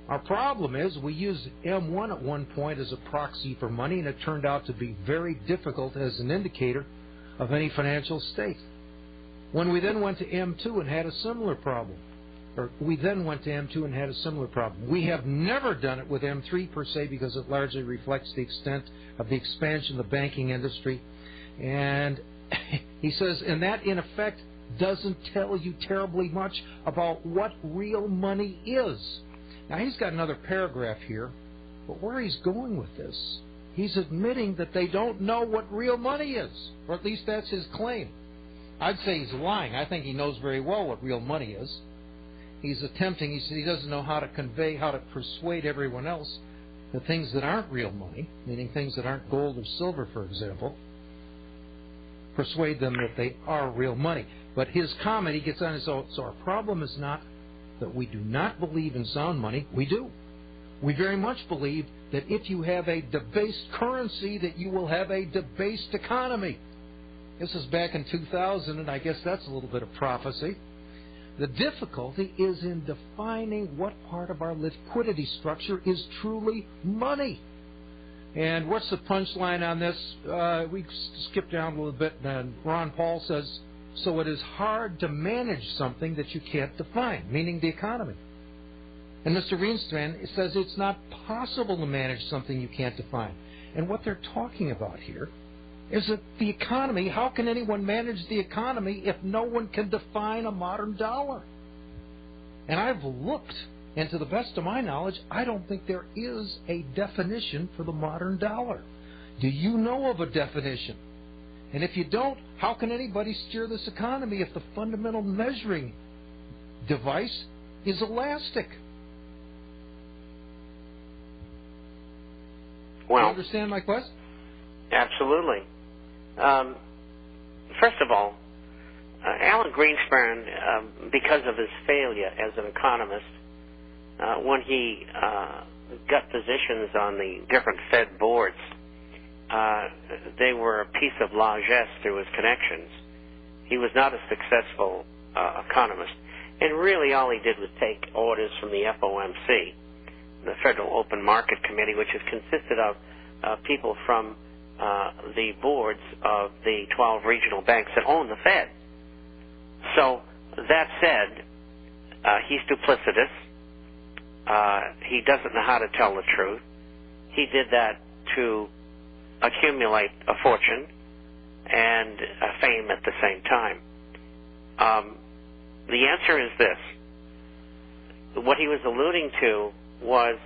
Our problem is we used M1 at one point as a proxy for money, and it turned out to be very difficult as an indicator of any financial state. When we then went to M2 and had a similar problem, we have never done it with M3 per se because it largely reflects the extent of the expansion of the banking industry. And he says, and that in effect doesn't tell you terribly much about what real money is. Now, he's got another paragraph here, but where he's going with this, he's admitting that they don't know what real money is, or at least that's his claim. I'd say he's lying. I think he knows very well what real money is. He said he doesn't know how to persuade everyone else the things that aren't real money, meaning things that aren't gold or silver, for example, persuade them that they are real money. But his comment, he gets on and says, so our problem is not that we do not believe in sound money. We do. We very much believe that if you have a debased currency, that you will have a debased economy. This is back in 2000, and I guess that's a little bit of prophecy. The difficulty is in defining what part of our liquidity structure is truly money. And what's the punchline on this? We skip down a little bit, and Ron Paul says, so it is hard to manage something that you can't define, meaning the economy. And Mr. Greenstrand says it's not possible to manage something you can't define. And what they're talking about here is that the economy, how can anyone manage the economy if no one can define a modern dollar? And I've looked, and to the best of my knowledge, I don't think there is a definition for the modern dollar. Do you know of a definition? And if you don't, how can anybody steer this economy if the fundamental measuring device is elastic? Well, do you understand my question? Absolutely. First of all, Alan Greenspan, because of his failure as an economist, when he got positions on the different Fed boards, they were a piece of largesse through his connections. He was not a successful economist. And really all he did was take orders from the FOMC, the Federal Open Market Committee, which is consisted of people from the boards of the 12 regional banks that own the Fed. So that said, he's duplicitous. He doesn't know how to tell the truth. He did that to accumulate a fortune and fame at the same time. The answer is this. What he was alluding to was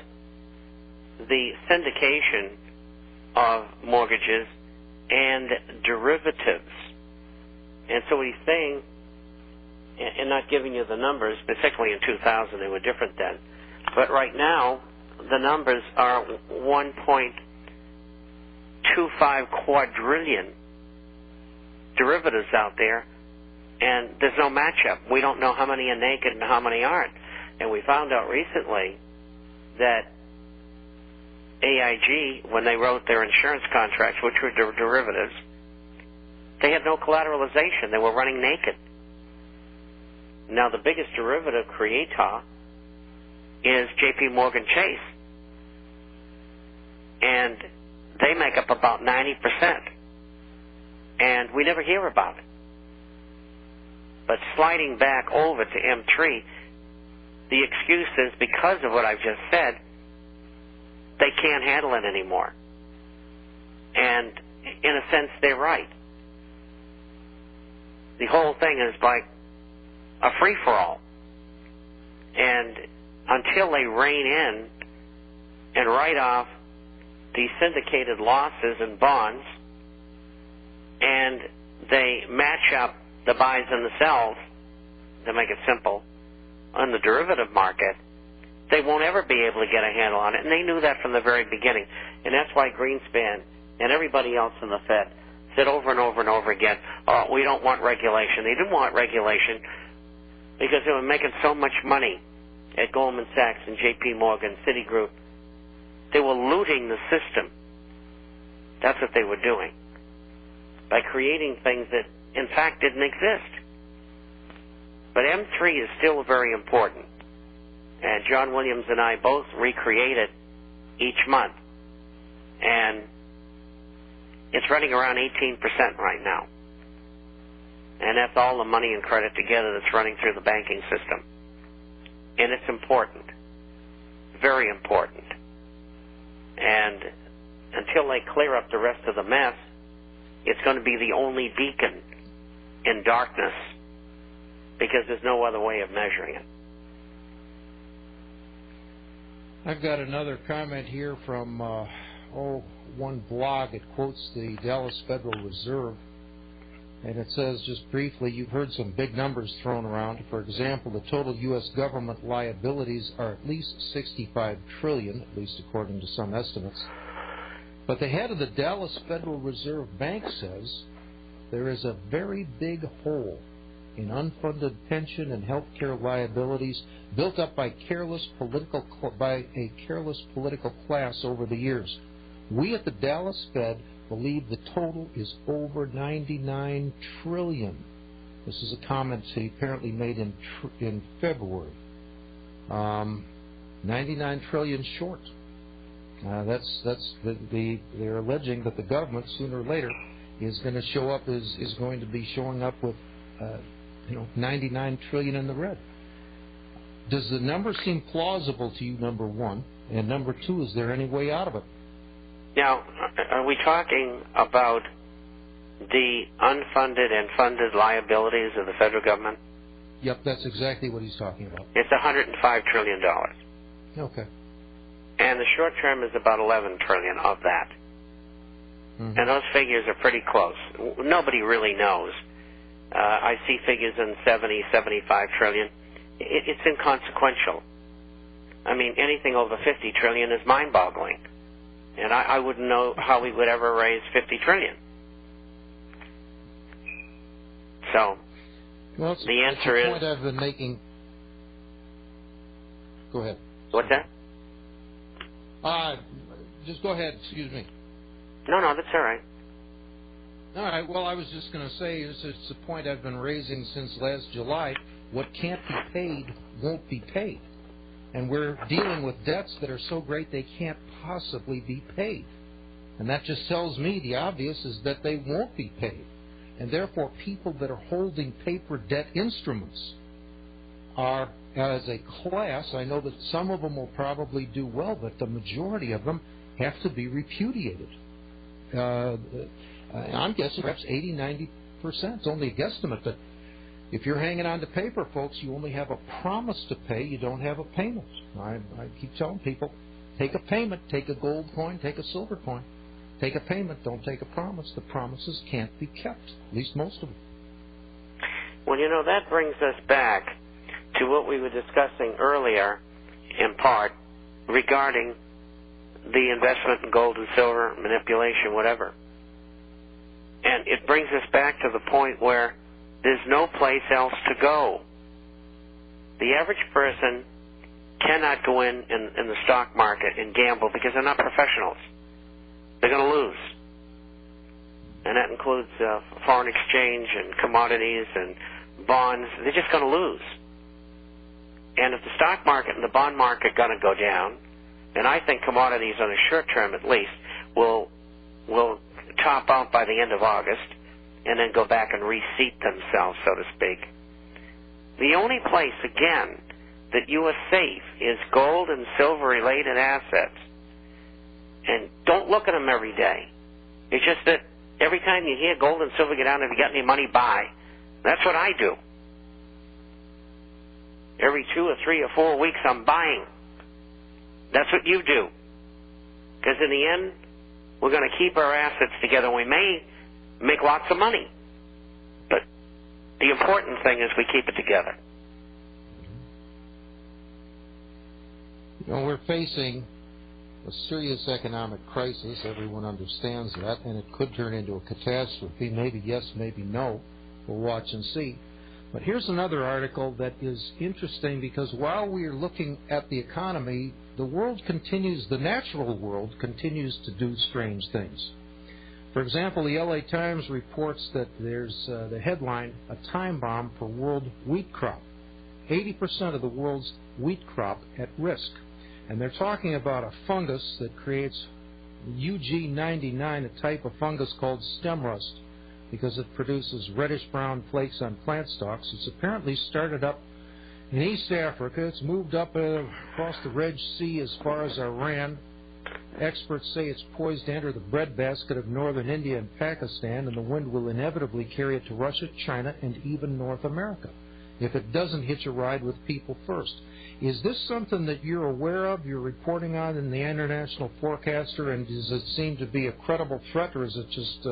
the syndication of mortgages and derivatives. And so what he's saying, and not giving you the numbers, particularly in 2000, they were different then, but right now the numbers are 1.25 quadrillion derivatives out there, and there's no matchup. We don't know how many are naked and how many aren't. And we found out recently that AIG, when they wrote their insurance contracts, which were derivatives, they had no collateralization. They were running naked. Now, the biggest derivative creator is J.P. Morgan Chase, and they make up about 90%, and we never hear about it. But sliding back over to M3, the excuse is because of what I've just said, they can't handle it anymore. And in a sense, they're right. The whole thing is like a free-for-all. And until they rein in and write off the syndicated losses and bonds, and they match up the buys and the sells, to make it simple, on the derivative market, they won't ever be able to get a handle on it. And they knew that from the very beginning. And that's why Greenspan and everybody else in the Fed said over and over and over again, oh, we don't want regulation. They didn't want regulation because they were making so much money at Goldman Sachs and J.P. Morgan, Citigroup. They were looting the system. That's what they were doing by creating things that, in fact, didn't exist. But M3 is still very important. and John Williams and I both recreate it each month. And it's running around 18% right now. And that's all the money and credit together that's running through the banking system. And it's important. Very important. And until they clear up the rest of the mess, it's going to be the only beacon in darkness, because there's no other way of measuring it. I've got another comment here from one blog. It quotes the Dallas Federal Reserve, and it says, just briefly, you've heard some big numbers thrown around. For example, the total U.S. government liabilities are at least $65 trillion, at least according to some estimates. But the head of the Dallas Federal Reserve Bank says there is a very big hole in unfunded pension and health care liabilities built up by a careless political class over the years. We at the Dallas Fed believe the total is over $99 trillion. This is a comment he apparently made in February. 99 trillion short. They're alleging that the government sooner or later is going to be showing up with 99 trillion in the red. Does the number seem plausible to you, number one? And number two, is there any way out of it? Now, are we talking about the unfunded and funded liabilities of the federal government? Yep, that's exactly what he's talking about. It's $105 trillion. Okay. And the short term is about $11 trillion of that. Mm-hmm. And those figures are pretty close. Nobody really knows. I see figures in 70, 75 trillion. It's inconsequential. I mean, anything over 50 trillion is mind-boggling. And I wouldn't know how we would ever raise 50 trillion. So, well, the answer is... That's the point I've been making. Go ahead. What's that? Just go ahead. Excuse me. No, that's all right. All right. Well, I was just going to say, it's the point I've been raising since last July. What can't be paid won't be paid. And we're dealing with debts that are so great they can't possibly be paid. And that just tells me the obvious is that they won't be paid. And therefore, people that are holding paper debt instruments are, as a class, I know that some of them will probably do well, but the majority of them have to be repudiated. I'm guessing perhaps 80, 90%. It's only a guesstimate, but if you're hanging on to paper, folks, you only have a promise to pay. You don't have a payment. I keep telling people, take a payment, take a gold coin, take a silver coin. Take a payment, don't take a promise. The promises can't be kept, at least most of them. Well, that brings us back to what we were discussing earlier, in part, regarding the investment in gold and silver, manipulation, whatever. And it brings us back to the point where there's no place else to go. The average person cannot go in the stock market and gamble because they're not professionals. They're going to lose. And that includes foreign exchange and commodities and bonds. They're just going to lose. And if the stock market and the bond market are going to go down, and I think commodities on a short term at least will top out by the end of August and then go back and reseat themselves, so to speak. The only place, again, that you are safe is gold and silver-related assets. And don't look at them every day. It's just that every time you hear gold and silver get down, if you got any money, buy. That's what I do. Every 2 or 3 or 4 weeks, I'm buying. That's what you do. Because in the end, we're going to keep our assets together. We may make lots of money. But the important thing is we keep it together. We're facing a serious economic crisis. Everyone understands that, and it could turn into a catastrophe. Maybe yes, maybe no. We'll watch and see. But here's another article that is interesting, because while we are looking at the economy, the natural world continues to do strange things. For example, the LA Times reports that there's the headline, a time bomb for world wheat crop. 80% of the world's wheat crop at risk. And they're talking about a fungus that creates UG99, a type of fungus called stem rust, because it produces reddish-brown flakes on plant stalks. It's apparently started up in East Africa. It's moved up across the Red Sea as far as Iran. Experts say it's poised to enter the breadbasket of northern India and Pakistan, and the wind will inevitably carry it to Russia, China, and even North America, if it doesn't hitch a ride with people first. Is this something that you're aware of, you're reporting on in the International Forecaster, and does it seem to be a credible threat, or is it just